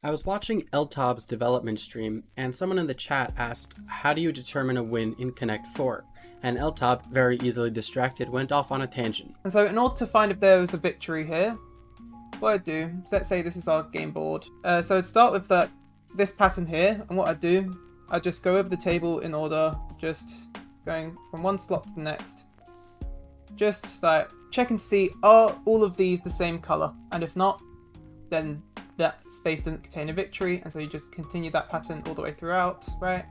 I was watching LTOB's development stream, and someone in the chat asked, how do you determine a win in Connect 4? And LTOB, very easily distracted, went off on a tangent. And so in order to find if there was a victory here, what I'd do, so let's say this is our game board. So I'd start with this pattern here, and what I'd do, I'd just go over the table in order, just going from one slot to the next. Just like checking to see, are all of these the same color? And if not, then that space doesn't contain a victory, and so you just continue that pattern all the way throughout, right?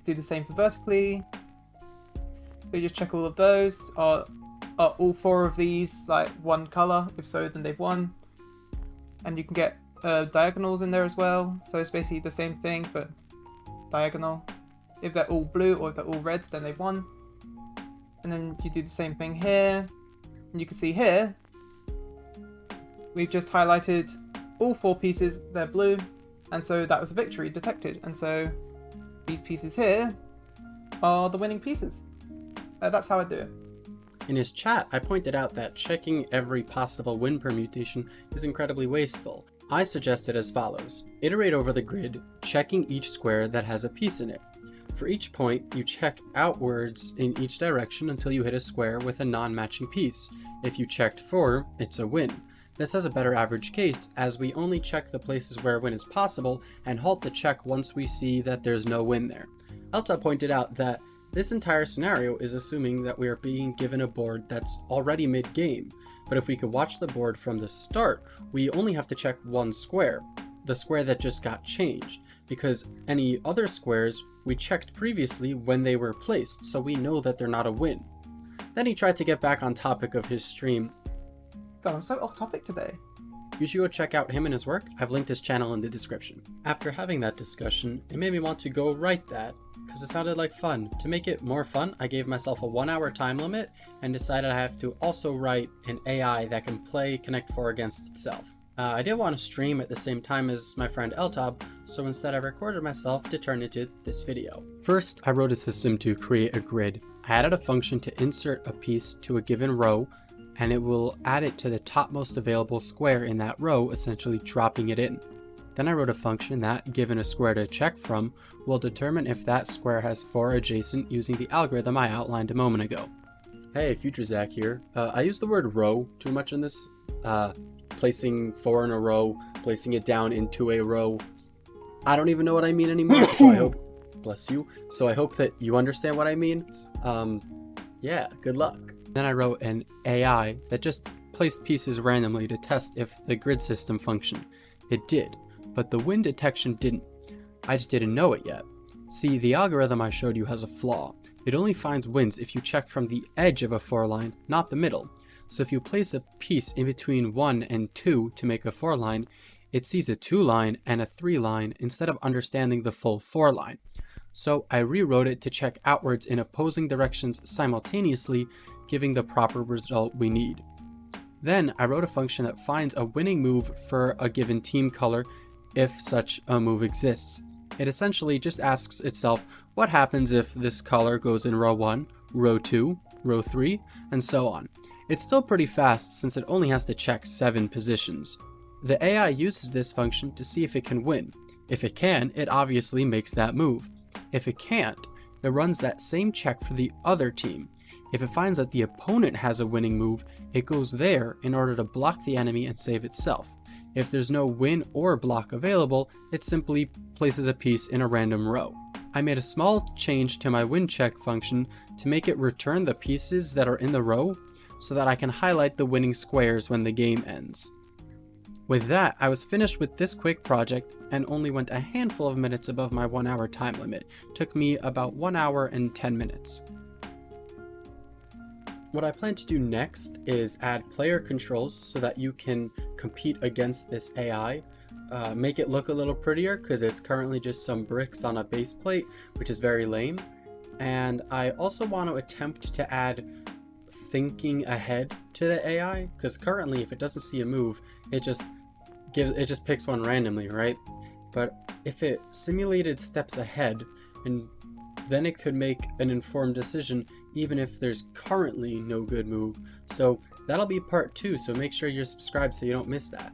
Do the same for vertically. So you just check all of those. Are all four of these like one color? If so, then they've won. And you can get diagonals in there as well. So it's basically the same thing, but diagonal. If they're all blue or if they're all red, then they've won. And then you do the same thing here. And you can see here, we've just highlighted all four pieces, they're blue. And so that was a victory detected. And so these pieces here are the winning pieces. That's how I do it. In his chat, I pointed out that checking every possible win permutation is incredibly wasteful. I suggested as follows. Iterate over the grid, checking each square that has a piece in it. For each point, you check outwards in each direction until you hit a square with a non-matching piece. If you checked 4, it's a win. This has a better average case, as we only check the places where a win is possible and halt the check once we see that there's no win there. Elta pointed out that this entire scenario is assuming that we are being given a board that's already mid-game, but if we could watch the board from the start, we only have to check one square, the square that just got changed, because any other squares we checked previously when they were placed, so we know that they're not a win. Then he tried to get back on topic of his stream. God, I'm so off topic today. You should go check out him and his work. I've linked his channel in the description. After having that discussion, it made me want to go write that, because it sounded like fun. To make it more fun, I gave myself a 1-hour time limit and decided I have to also write an AI that can play Connect 4 against itself. I didn't want to stream at the same time as my friend LTOB, so instead I recorded myself to turn into this video. First, I wrote a system to create a grid. I added a function to insert a piece to a given row, and it will add it to the topmost available square in that row, essentially dropping it in. Then I wrote a function that, given a square to check from, will determine if that square has 4 adjacent using the algorithm I outlined a moment ago. Hey, Future Zach here. I use the word row too much in this. Placing 4 in a row, placing it down into a row. I don't even know what I mean anymore, so I hope, bless you, so I hope that you understand what I mean. Yeah, good luck. Then I wrote an AI that just placed pieces randomly to test if the grid system functioned. It did, but the win detection didn't. I just didn't know it yet. See, the algorithm I showed you has a flaw. It only finds wins if you check from the edge of a 4 line, not the middle. So if you place a piece in between 1 and 2 to make a 4 line, it sees a 2 line and a 3 line instead of understanding the full 4 line. So I rewrote it to check outwards in opposing directions simultaneously, giving the proper result we need. Then I wrote a function that finds a winning move for a given team color if such a move exists. It essentially just asks itself what happens if this color goes in row 1, row 2, row 3, and so on. It's still pretty fast since it only has to check 7 positions. The AI uses this function to see if it can win. If it can, it obviously makes that move. If it can't, it runs that same check for the other team. If it finds that the opponent has a winning move, it goes there in order to block the enemy and save itself. If there's no win or block available, it simply places a piece in a random row. I made a small change to my win check function to make it return the pieces that are in the row so that I can highlight the winning squares when the game ends. With that, I was finished with this quick project and only went a handful of minutes above my 1-hour time limit. Took me about 1 hour and 10 minutes. What I plan to do next is add player controls so that you can compete against this AI. Make it look a little prettier because it's currently just some bricks on a base plate, which is very lame. And I also want to attempt to add thinking ahead to the AI, because currently if it doesn't see a move, it just picks one randomly, right? But if it simulated steps ahead, and then it could make an informed decision even if there's currently no good move. So that'll be part 2, so make sure you're subscribed so you don't miss that.